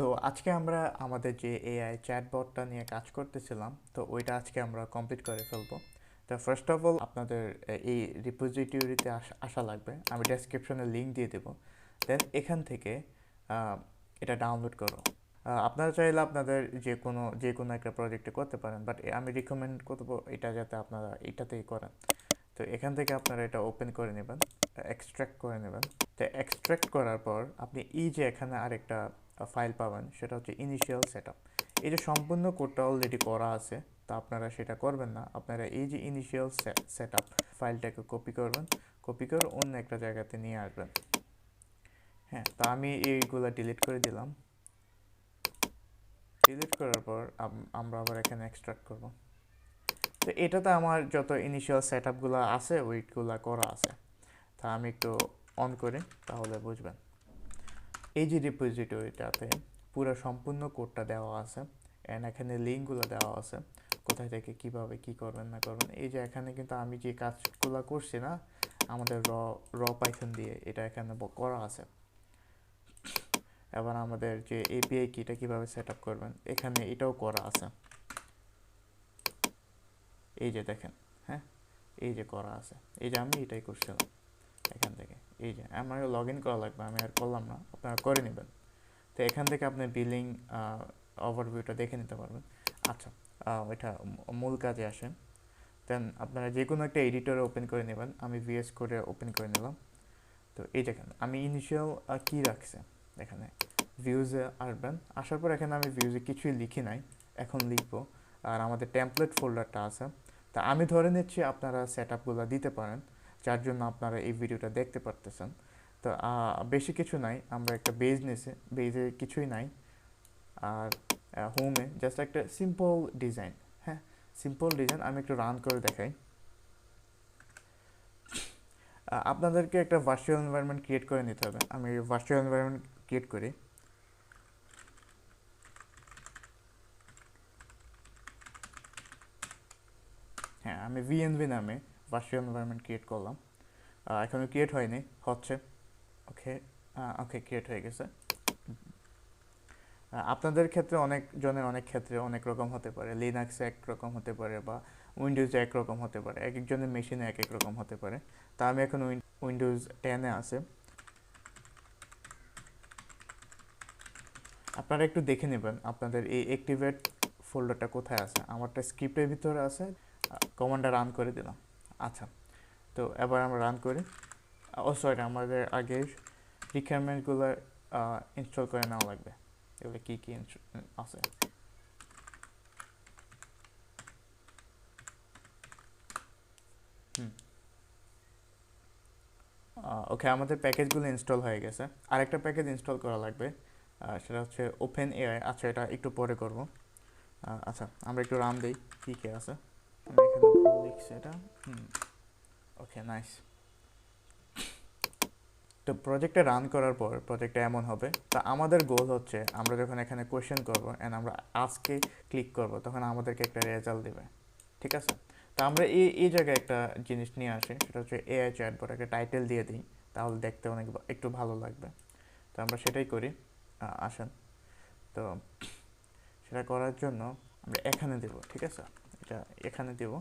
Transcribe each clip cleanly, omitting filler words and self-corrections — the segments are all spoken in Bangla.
তো আজকে আমরা আমাদের যে এআই চ্যাটবটটা নিয়ে কাজ করতেছিলাম, তো ওইটা আজকে আমরা কমপ্লিট করে ফেলবো। তো ফার্স্ট অফ অল আপনাদের এই রিপোজিটরিতে আসা লাগবে। আমি ডেসক্রিপশনে লিঙ্ক দিয়ে দেবো। দেন এখান থেকে এটা ডাউনলোড করো। আপনারা চাইলে আপনাদের যে কোনো একটা প্রজেক্টে করতে পারেন, বাট আমি রিকমেন্ড করবো এটা যাতে আপনারা এটাতেই করেন। তো এখান থেকে আপনারা এটা ওপেন করে নেবেন, এক্সট্র্যাক্ট করে নেবেন। তো এক্সট্র্যাক্ট করার পর আপনি এই যে এখানে আরেকটা ফাইল পাবেন, সেটা হচ্ছে ইনিশিয়াল সেটআপ। এই যে সম্পূর্ণ কোডটা অলরেডি করা আছে, তো আপনারা সেটা করবেন না। আপনারা এই যে ইনিশিয়াল সেটআপ ফাইলটাকে কপি করবেন, কপি করে অন্য একটা জায়গাতে নিয়ে আসবেন। হ্যাঁ, তো আমি এইগুলো ডিলিট করে দিলাম। ডিলিট করার পর আমরা আবার এখানে এক্সট্রাক্ট করব। তো এটাতে আমার যত ইনিশিয়াল সেটআপগুলো আছে ওইগুলো করা আছে। তা আমি একটু অন করি, তাহলে বুঝবেন। এই যে রিপোজিটরিটাতে পুরো সম্পূর্ণ কোডটা দেওয়া আছে, অ্যান্ড এখানে লিঙ্কগুলো দেওয়া আছে কোথায় থেকে কীভাবে কী করবেন না করবেন। এই যে এখানে কিন্তু আমি যে কাজগুলো করছি না, আমাদের র পাইথন দিয়ে এটা এখানে করা আছে। এবার আমাদের যে এপিআই কিটা কীভাবে সেট আপ করবেন, এখানে এটাও করা আছে। এই যে দেখেন, হ্যাঁ, এই যে করা আছে। এই যে আমি এটাই করছিলাম এখান থেকে। এই যে আমার লগ ইন করা লাগবে, আমি আর করলাম না, আপনারা করে নেবেন। তো এখান থেকে আপনি বিলিং ওভারভিউটা দেখে নিতে পারবেন। আচ্ছা, এটা মূল কাজে আসেন। দেন আপনারা যে কোনো একটা এডিটরে ওপেন করে নেবেন। আমি ভিএস কোডে ওপেন করে নিলাম। তো এই দেখেন আমি ইনিশিয়াল কি রাখছে, এখানে ভিউজে আসবেন। আসার পর এখানে আমি ভিউজে কিছুই লিখি নাই, এখন লিখবো। আর আমাদের টেমপ্লেট ফোল্ডারটা আছে। তা আমি ধরে নিচ্ছি আপনারা সেট আপগুলো দিতে পারেন, যার জন্য আপনারা এই ভিডিওটা দেখতে পারতেছেন। তো বেশি কিছু নাই, আমরা একটা বেজ নিয়েছি, বেজে কিছুই নাই। আর হোমে জাস্ট একটা সিম্পল ডিজাইন। হ্যাঁ, সিম্পল ডিজাইন। আমি একটু রান করে দেখাই। আপনাদেরকে একটা ভার্চুয়াল এনভায়রনমেন্ট ক্রিয়েট করে নিতে হবে। আমি ভার্চুয়াল এনভায়রনমেন্ট ক্রিয়েট করি। হ্যাঁ, আমি ভিএনভি নামে ভার্চুয়াল এনভায়রনমেন্ট ক্রিয়েট করলাম। এখনও ক্রিয়েট হয়নি, হচ্ছে। ওকে, ওকে, ক্রিয়েট হয়ে গেছে। আপনাদের ক্ষেত্রে অনেকজনের অনেক ক্ষেত্রে অনেক রকম হতে পারে। লিনাক্সে একরকম হতে পারে, বা উইন্ডোজে একরকম হতে পারে, এক একজনের মেশিনে এক এক রকম হতে পারে। তা আমি এখন উইন্ডোজ 10-এ আছে। আপনারা একটু দেখে নেবেন আপনাদের এই অ্যাক্টিভেট ফোল্ডারটা কোথায় আছে। আমারটা স্ক্রিপ্টের ভিতরে আছে। কমান্ডটা রান করে দিলাম। আচ্ছা, তো এবার আমরা রান করি। ও সরি, আমাদের আগে রিকোয়ারমেন্টগুলো ইনস্টল করে নেওয়া লাগবে। এগুলো কী কী আছে। ওকে, আমাদের প্যাকেজগুলো ইনস্টল হয়ে গেছে। আরেকটা প্যাকেজ ইনস্টল করা লাগবে, সেটা হচ্ছে ওপেন এআই। আচ্ছা, এটা একটু পরে করব। আচ্ছা, আমরা একটু রান দিই কী কী আছে। আমি এখানে ভুল লিখছি এটা। ওকে, নাইস। তো প্রজেক্টটা রান করার পর প্রজেক্টটা এমন হবে। তা আমাদের গোল হচ্ছে, আমরা যখন এখানে কোয়েশ্চেন করব অ্যান্ড আমরা আজকে ক্লিক করব, তখন আমাদেরকে একটা রেজাল্ট দেবে। ঠিক আছে? তো আমরা এই জায়গায় একটা জিনিস নিয়ে আসি, সেটা হচ্ছে এআই চ্যাটবট। একটা টাইটেল দিয়ে দিই, তাহলে দেখতে অনেক একটু ভালো লাগবে। তো আমরা সেটাই করি। আসেন। তো সেটা করার জন্য আমরা এখানে দেব। ঠিক আছে, এটা এখানে দেব।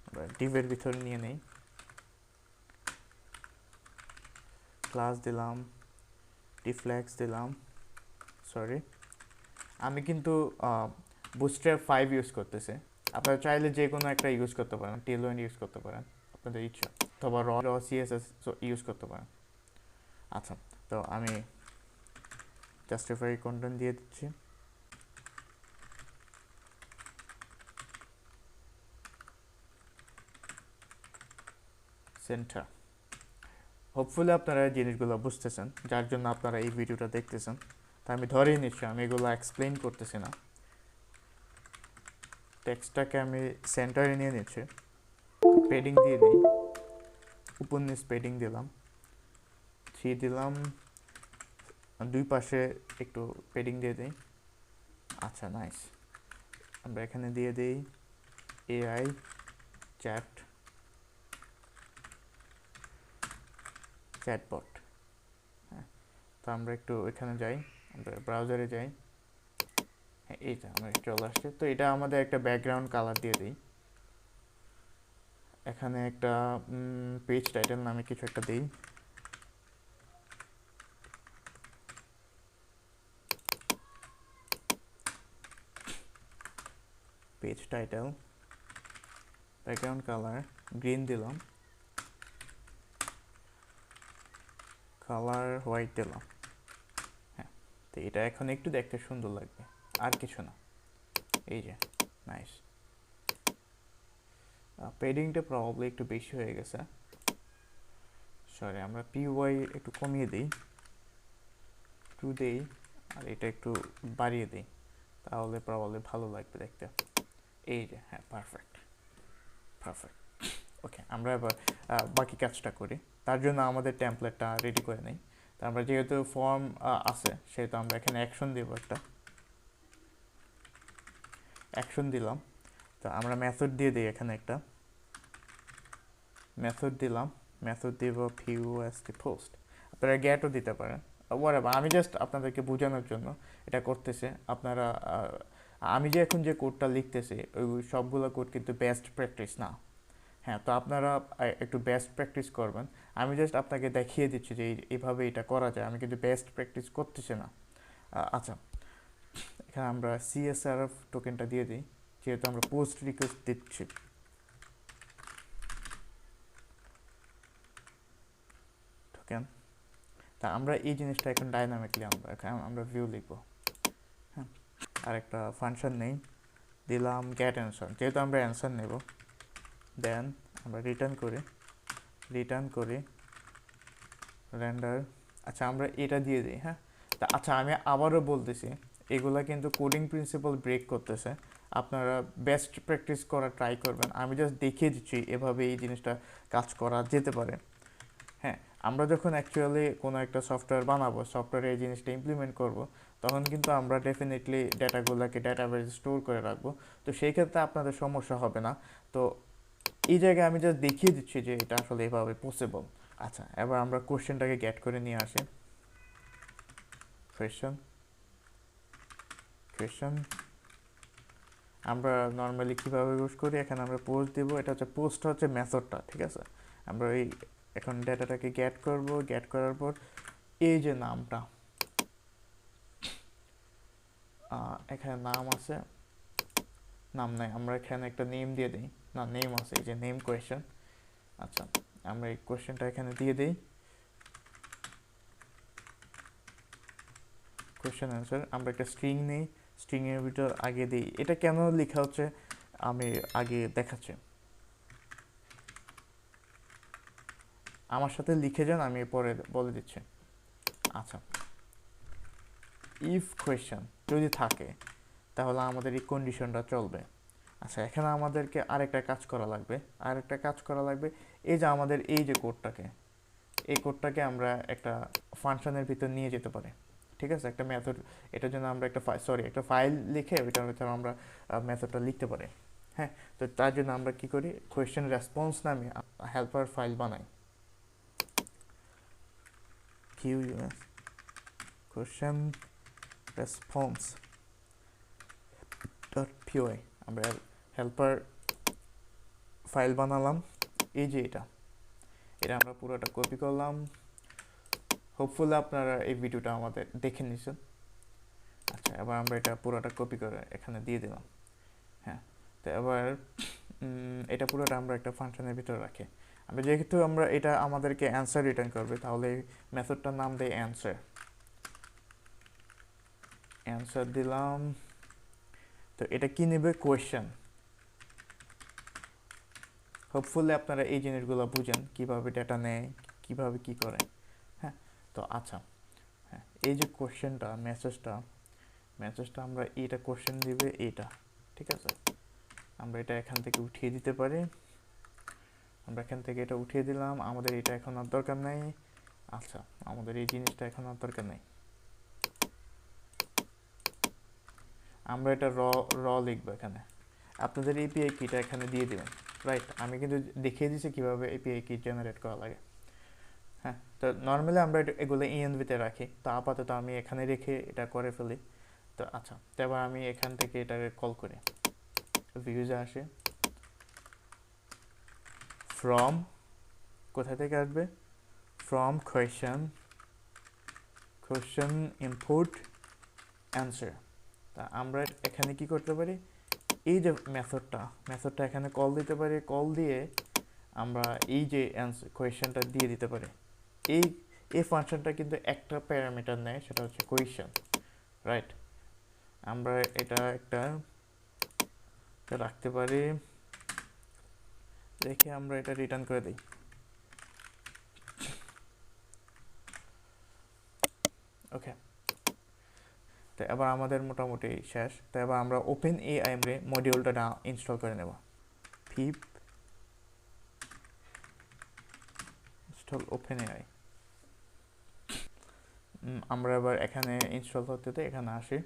আমরা ডিভের ভিতরে নিয়ে নেই, ক্লাস দিলাম, ডিফ্লেক্স দিলাম। সরি, আমি কিন্তু বুস্ট্র্যাপ 5 ইউজ করতেছি। আপনারা চাইলে যে কোনো একটা ইউজ করতে পারেন, টেলওয়েন্ড ইউজ করতে পারেন, আপনাদের ইচ্ছা। অথবা র সিএসএস ইউজ করতে পারেন। আচ্ছা, তো আমি জাস্টিফাই কন্টেন্ট দিয়ে দিচ্ছি। সেন্টার। হোপফুলি আপনারা এই জিনিসগুলো বুঝতেছেন, যার জন্য আপনারা এই ভিডিওটা দেখতেছেন। তা আমি ধরেই নিচ্ছি, আমি এগুলো এক্সপ্লেইন করতেছি না। টেক্সটটাকে আমি সেন্টারে নিয়ে নিচ্ছি, পেডিং দিয়ে দিই, উপর নিচ পেডিং দিলাম, 3 দিলাম, দুই পাশে একটু পেডিং দিয়ে দিই। আচ্ছা, নাইস। আমরা এখানে দিয়ে দিই এআই চ্যাটবট। হ্যাঁ, তো আমরা একটু এখানে যাই, আমরা ব্রাউজারে যাই, হ্যাঁ এইটা আমার চলে আসছে। তো এটা আমাদের একটা ব্যাকগ্রাউন্ড কালার দিয়ে দিই। এখানে একটা পেজ টাইটেল নামে কিছু একটা দিই। Page title, background colour green দিলাম, কালার হোয়াইট দিলাম। হ্যাঁ, তো এটা এখন একটু দেখতে সুন্দর লাগবে, আর কিছু না। এই যে নাইস। পেডিংটা প্রবাবলি একটু বেশি হয়ে গেছে, সরি আমরা পিওয়াই একটু কমিয়ে দিই, একটু দিই, আর এটা একটু বাড়িয়ে দিই, তাহলে প্রবাবলি ভালো লাগবে দেখতে। এই যে হ্যাঁ, পারফেক্ট পারফেক্ট। ওকে, আমরা এবার বাকি কাজটা করি। তার জন্য আমাদের টেমপ্লেটটা রেডি করে নিই। তো আমরা যেহেতু ফর্ম আছে, সেহেতু আমরা এখানে অ্যাকশন দেব, একটা অ্যাকশন দিলাম। তো আমরা মেথড দিয়ে দিই, এখানে একটা মেথড দিলাম, মেথড দিব ভিউ অ্যাজ দি পোস্ট। আপনারা গেটও দিতে পারেন, ওয়ারেভার। আমি জাস্ট আপনাদেরকে বোঝানোর জন্য এটা করতেছে। আপনারা আমি যে এখন যে কোডটা লিখতেছি, ওই সবগুলো কোড কিন্তু বেস্ট প্র্যাকটিস না। হ্যাঁ, তো আপনারা একটু বেস্ট প্র্যাকটিস করবেন। আমি জাস্ট আপনাকে দেখিয়ে দিচ্ছি যে এইভাবে এটা করা যায়, আমি কিন্তু বেস্ট প্র্যাকটিস করতেছি না। আচ্ছা, এখানে আমরা সিএসআরএফ টোকেনটা দিয়ে দিই, যেহেতু আমরা পোস্ট রিকোয়েস্ট দিচ্ছি। টোকেন, তা আমরা এই জিনিসটা এখন ডাইনামিকলি আমরা ভিউ লিখবো। হ্যাঁ, আর একটা ফাংশন নেই, দিলাম গেট অ্যান্সার, যেহেতু আমরা অ্যান্সার নেব। দেন আমরা রিটার্ন করি রেন্ডার। আচ্ছা, আমরা এটা দিয়ে দিই। হ্যাঁ, তা আচ্ছা আমি আবারও বলতেছি, এগুলা কিন্তু কোডিং প্রিন্সিপাল ব্রেক করতেছে। আপনারা বেস্ট প্র্যাকটিস করা ট্রাই করবেন। আমি জাস্ট দেখিয়ে দিচ্ছি এভাবে এই জিনিসটা কাজ করা যেতে পারে। হ্যাঁ, আমরা যখন অ্যাকচুয়ালি কোনো একটা সফটওয়্যার বানাবো, সফটওয়্যারে এই জিনিসটা ইমপ্লিমেন্ট করব, তখন কিন্তু আমরা ডেফিনেটলি ডেটাগুলোকে ডেটাবেজে স্টোর করে রাখবো। তো সেই ক্ষেত্রে আপনাদের সমস্যা হবে না। তো এই জায়গায় আমি জাস্ট দেখিয়ে দিচ্ছি যে এটা আসলে এভাবে পসিবল। আচ্ছা, এবার আমরা কোশ্চেনটাকে গেট করে নিয়ে আসি। কোয়েশ্চেন কোয়েশ্চেন আমরা নর্মালি কীভাবে ইউজ করি, এখানে আমরা পোস্ট দিব। এটা হচ্ছে পোস্ট, হচ্ছে মেথডটা, ঠিক আছে। আমরা এই এখন ডেটাটাকে গেট করব, গেট করার পর এই যে নামটা, এখানে নাম আছে, নাম নাই, আমরা এখানে একটা নেম দিয়ে দিই। না, নেম আছে, এই যে নেম কোয়েশ্চেন। আচ্ছা, আমরা এই কোয়েশ্চেনটা এখানে দিয়ে দিই, কোয়েশ্চেন অ্যান্সার। আমরা একটা স্ট্রিং নেই, স্ট্রিংয়ের ভিতর আগে দিই। এটা কেন লেখা হচ্ছে আমি আগে দেখাচ্ছি, আমার সাথে লিখে যান, আমি পরে বলে দিচ্ছি। আচ্ছা, ইফ কোয়েশ্চেন যদি থাকে, তাহলে আমাদের এই কন্ডিশনটা চলবে। আচ্ছা, এখানে আমাদেরকে আরেকটা কাজ করা লাগবে। এই যে আমাদের এই যে কোডটাকে, এই কোডটাকে আমরা একটা ফাংশনের ভিতর নিয়ে যেতে পারি, ঠিক আছে। একটা মেথড, এটার জন্য আমরা একটা ফাইল লিখে ওইটার ভিতরে আমরা মেথডটা লিখতে পারি। হ্যাঁ, তো তার জন্য আমরা কি করি, কোয়েশ্চেন রেসপন্স নামে হেল্পার ফাইল বানাই। QS question response dot PY, আমরা হেল্পার ফাইল বানালাম। এই যে এটা আমরা পুরোটা কপি করলাম। হোপফুলি আপনারা এই ভিডিওটা আমাদের দেখে নিছেন। আচ্ছা, এবার আমরা এটা পুরোটা কপি করে এখানে দিয়ে দিলাম। হ্যাঁ, তো এবার এটা পুরোটা আমরা একটা ফাংশনের ভিতরে রাখি। আমরা যেহেতু এটা আমাদেরকে অ্যান্সার রিটার্ন করবে, তাহলে এই মেথডটার নাম দেয় অ্যান্সার দিলাম। তো এটা কি নেবে, কোয়েশ্চেন। হোপফুলি আপনারা এই জিনিসগুলো বুঝেন, কীভাবে ডেটা নেয়, কীভাবে কী করে। হ্যাঁ, তো আচ্ছা, হ্যাঁ, এই যে কোয়েশ্চেনটা, মেসেজটা আমরা এইটা কোয়েশ্চেন দিবে এইটা, ঠিক আছে। আমরা এটা এখান থেকে উঠিয়ে দিতে পারি। আমরা এখান থেকে এটা উঠিয়ে দিলাম, আমাদের এটা এখন আর দরকার নেই। আচ্ছা, আমাদের এই জিনিসটা এখন আর দরকার নেই। আমরা এটা র লিখবো এখানে। আপনাদের এপিআই কিটা এখানে দিয়ে দেবেন, রাইট। আমি কিন্তু দেখিয়ে দিচ্ছি কীভাবে এপিআই কি জেনারেট করা লাগে। হ্যাঁ, তো নর্মালি আমরা এগুলো ইএনভিতে রাখি, তো আপাতত আমি এখানে রেখে এটা করে ফেলি। তো আচ্ছা, তো এবার আমি এখান থেকে এটাকে কল করি, ভিউজে আসে, ফ্রম, কোথা থেকে আসবে, ফ্রম কোয়েশ্চেন ইনপুট অ্যান্সার। তা আমরা এখানে কি করতে পারি, এই যে মেথডটা এখানে কল দিতে পারি, কল দিয়ে আমরা এই যে কোয়েশ্চেনটা দিয়ে দিতে পারি। এই এই ফাংশনটা কিন্তু একটা প্যারামিটার নেয়, সেটা হচ্ছে কোয়েশ্চেন, রাইট। আমরা এটা একটা রাখতে পারি, রেখে আমরা এটা রিটার্ন করে দিই। ওকে, তো এবার আমাদের মোটামুটি শেষ। তো এবার আমরা ওপেন এআই মডিউলটা ইনস্টল করে নেব। পিপ ইনস্টল ওপেন এআই। আমরা এবার এখানে ইনস্টল করতে এখানে আসি,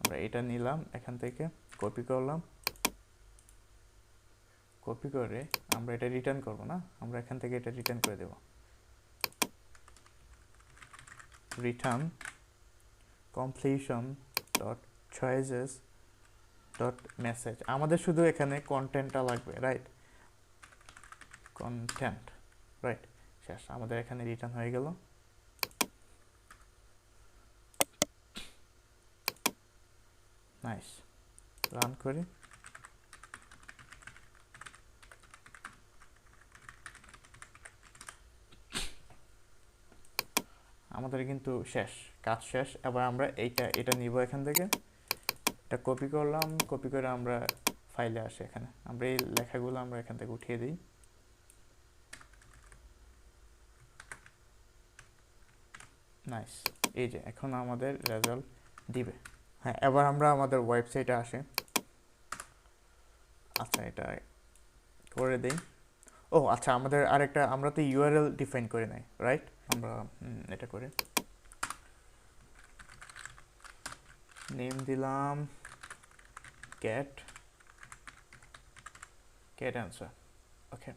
আমরা এটা নিলাম, এখান থেকে কপি করলাম, কপি করে আমরা এটা রিটার্ন করব না, আমরা এখান থেকে এটা রিটার্ন করে দেব, return completion dot choices dot message. আমাদের শুধু এখানে কন্টেন্টটা লাগবে, রাইট, কন্টেন্ট, রাইট। শেষ, আমাদের এখানে রিটার্ন হয়ে গেল। নাইস, রান করি। আমাদের কিন্তু শেষ, কাজ শেষ। এবার আমরা এটা নিব এখান থেকে, এটা কপি করলাম, কপি করে আমরা ফাইলে আসি, এখানে আমরা এই লেখাগুলো আমরা এখান থেকে উঠিয়ে দিই। নাইস, এই যে এখন আমাদের রেজাল্ট দিবে। হ্যাঁ, এবার আমরা আমাদের ওয়েবসাইটে আসি। আচ্ছা, এটা করে দিই। ও আচ্ছা, আমাদের আরেকটা, আমরা তো ইউআরএল ডিফাইন করে নাই, রাইট। আমরা এটা করে নেম দিলাম ক্যাট অ্যান্সার। ওকে,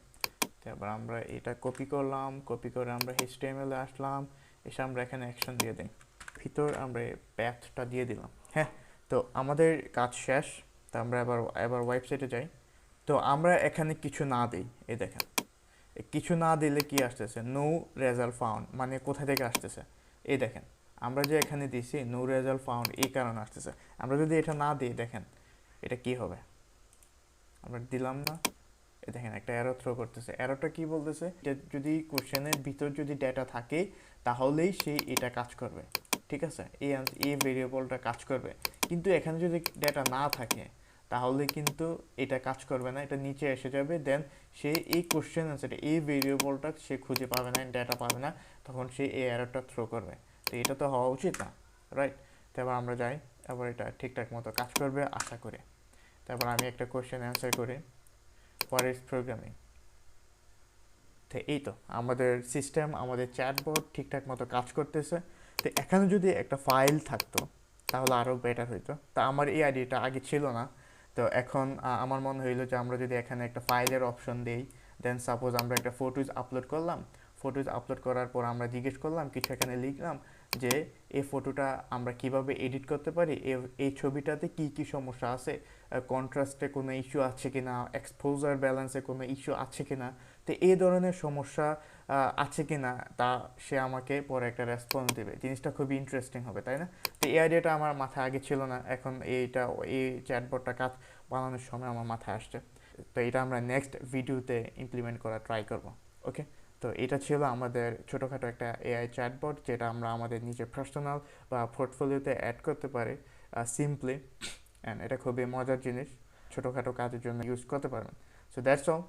তারপর আমরা এটা কপি করলাম, কপি করে আমরা HTML এ আসলাম, এসে আমরা এখানে অ্যাকশন দিয়ে দিই, ভিতর আমরা প্যাথটা দিয়ে দিলাম। হ্যাঁ, তো আমাদের কাজ শেষ। তো আমরা এবার ওয়েবসাইটে যাই। তো আমরা এখানে কিছু না দিই, এই দেখেন, কিছু না দিলে কি আসতেছে, নো রেজাল্ট ফাউন্ড, মানে কোথা থেকে আসতেছে, এই দেখেন, আমরা যে এখানে দিছি নো রেজাল্ট ফাউন্ড, এই কারণে আসতেছে। আমরা যদি এটা না দিই, দেখেন এটা কি হবে, আমরা দিলাম না, এই দেখেন একটা এরর থ্রো করতেছে। এররটা কি বলতেছে, যদি কোশ্চেনের ভিতর যদি ডেটা থাকে তাহলেই সে এটা কাজ করবে, ঠিক আছে, এই ভেরিয়েবলটা কাজ করবে। কিন্তু এখানে যদি ডেটা না থাকে তাহলে কিন্তু এটা কাজ করবে না, এটা নিচে এসে যাবে, দেন সে এই কোশ্চেন অ্যান্সারটা, এই ভেরিয়েবলটা সে খুঁজে পাবে না, ডেটা পাবে না, তখন সে এই এররটা থ্রো করবে। তো এটা তো হওয়া উচিত না, রাইট। তো এবার আমরা যাই, এবার এটা ঠিকঠাক মতো কাজ করবে আশা করি। তারপর আমি একটা কোশ্চেন অ্যান্সার করি, ফরেস্ট প্রোগ্রামিং। তো এই তো আমাদের সিস্টেম, আমাদের চ্যাটবট ঠিকঠাক মতো কাজ করতেছে। তো এখানে যদি একটা ফাইল থাকতো তাহলে আরও বেটার হইতো। তা আমার এই আইডিয়াটা আগে ছিল না, তো এখন আমার মনে হইলো যে আমরা যদি এখানে একটা ফাইলের অপশন দেই, দেন সাপোজ আমরা একটা ফটোজ আপলোড করলাম, ফটোজ আপলোড করার পর আমরা জিজ্ঞেস করলাম, কিছু এখানে লিখলাম যে এই ফটোটা আমরা কিভাবে এডিট করতে পারি, এই ছবিটাতে কি কি সমস্যা আছে, কন্ট্রাস্টে কোনো ইস্যু আছে কিনা, এক্সপোজার ব্যালেন্সে কোনো ইস্যু আছে কিনা, তো এই ধরনের সমস্যা আছে কিনা তা সে আমাকে পরে একটা রেসপন্স দেবে। জিনিসটা খুবই ইন্টারেস্টিং হবে, তাই না? তো এই আইডিয়াটা আমার মাথায় আগে ছিল না, এখন এই চ্যাটবটটা কাজ বানানোর সময় আমার মাথায় আসছে। তো এটা আমরা নেক্সট ভিডিওতে ইমপ্লিমেন্ট করার ট্রাই করব। ওকে, তো এটা ছিল আমাদের ছোটোখাটো একটা এআই চ্যাটবট, যেটা আমরা আমাদের নিজের পার্সোনাল বা পোর্টফোলিওতে অ্যাড করতে পারি সিম্পলি। অ্যান্ড এটা খুবই মজার জিনিস, ছোটোখাটো কাজের জন্য ইউজ করতে পারবেন। So that's all.